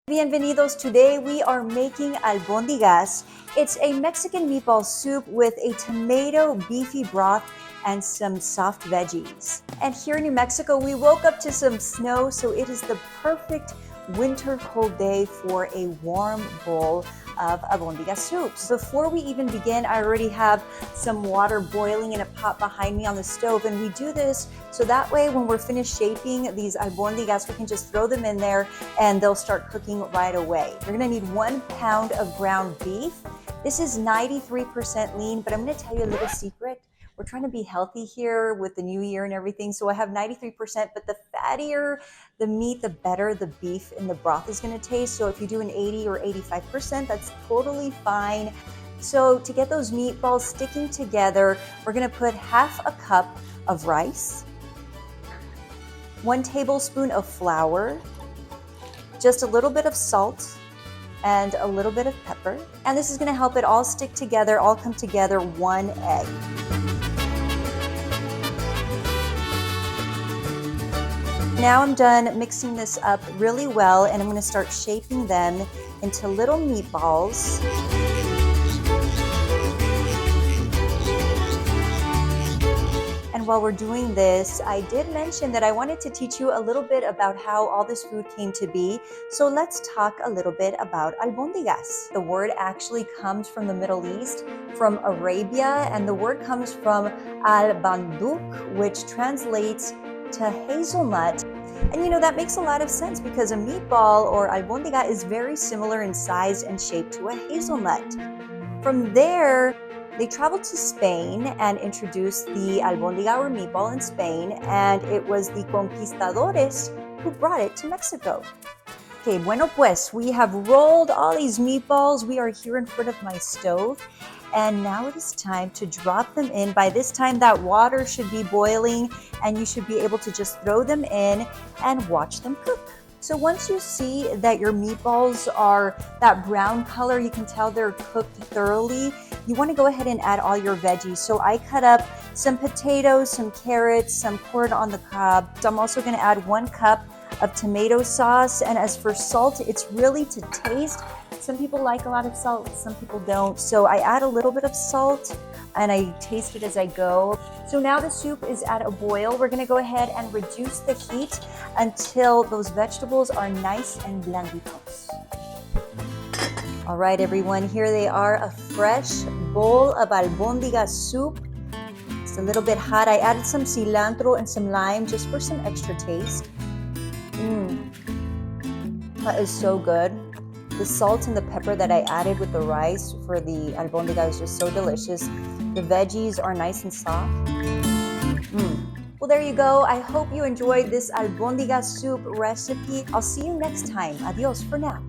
Bienvenidos. Today we are making albondigas. It's a Mexican meatball soup with a tomato beefy broth and some soft veggies. And here in New Mexico, we woke up to some snow, so it is the perfect winter cold day for a warm bowl of albondiga soups. Before we even begin, I already have some water boiling in a pot behind me on the stove, and we do this so that way when we're finished shaping these albondigas, we can just throw them in there and they'll start cooking right away. You're gonna need 1 pound of ground beef. This is 93% lean, but I'm gonna tell you a little secret. We're trying to be healthy here with the new year and everything. So I have 93%, but the fattier the meat, the better the beef in the broth is gonna taste. So if you do an 80 or 85%, that's totally fine. So to get those meatballs sticking together, we're gonna put half a cup of rice, 1 tablespoon of flour, just a little bit of salt, and a little bit of pepper. And this is gonna help it all stick together, all come together, 1 egg. Now I'm done mixing this up really well, and I'm gonna start shaping them into little meatballs. And while we're doing this, I did mention that I wanted to teach you a little bit about how all this food came to be. So let's talk a little bit about albondigas. The word actually comes from the Middle East, from Arabia, and the word comes from al-banduk, which translates to hazelnut. And you know, that makes a lot of sense because a meatball or albondiga is very similar in size and shape to a hazelnut. From there, they traveled to Spain and introduced the albondiga or meatball in Spain, and it was the conquistadores who brought it to Mexico. Okay, bueno pues, we have rolled all these meatballs. We are here in front of my stove, and now it is time to drop them in. By this time, that water should be boiling, and you should be able to just throw them in and watch them cook. So once you see that your meatballs are that brown color, you can tell they're cooked thoroughly, you want to go ahead and add all your veggies. So I cut up some potatoes, some carrots, some corn on the cob. So I'm also going to add 1 cup of tomato sauce. And as for salt, it's really to taste. Some people like a lot of salt, some people don't. So I add a little bit of salt and I taste it as I go. So now the soup is at a boil. We're gonna go ahead and reduce the heat until those vegetables are nice and blanditos. All right, everyone, here they are, a fresh bowl of albondiga soup. It's a little bit hot. I added some cilantro and some lime just for some extra taste. That is so good. The salt and the pepper that I added with the rice for the albondiga is just so delicious. The veggies are nice and soft. Well, there you go. I hope you enjoyed this albondiga soup recipe. I'll see you next time. Adios for now.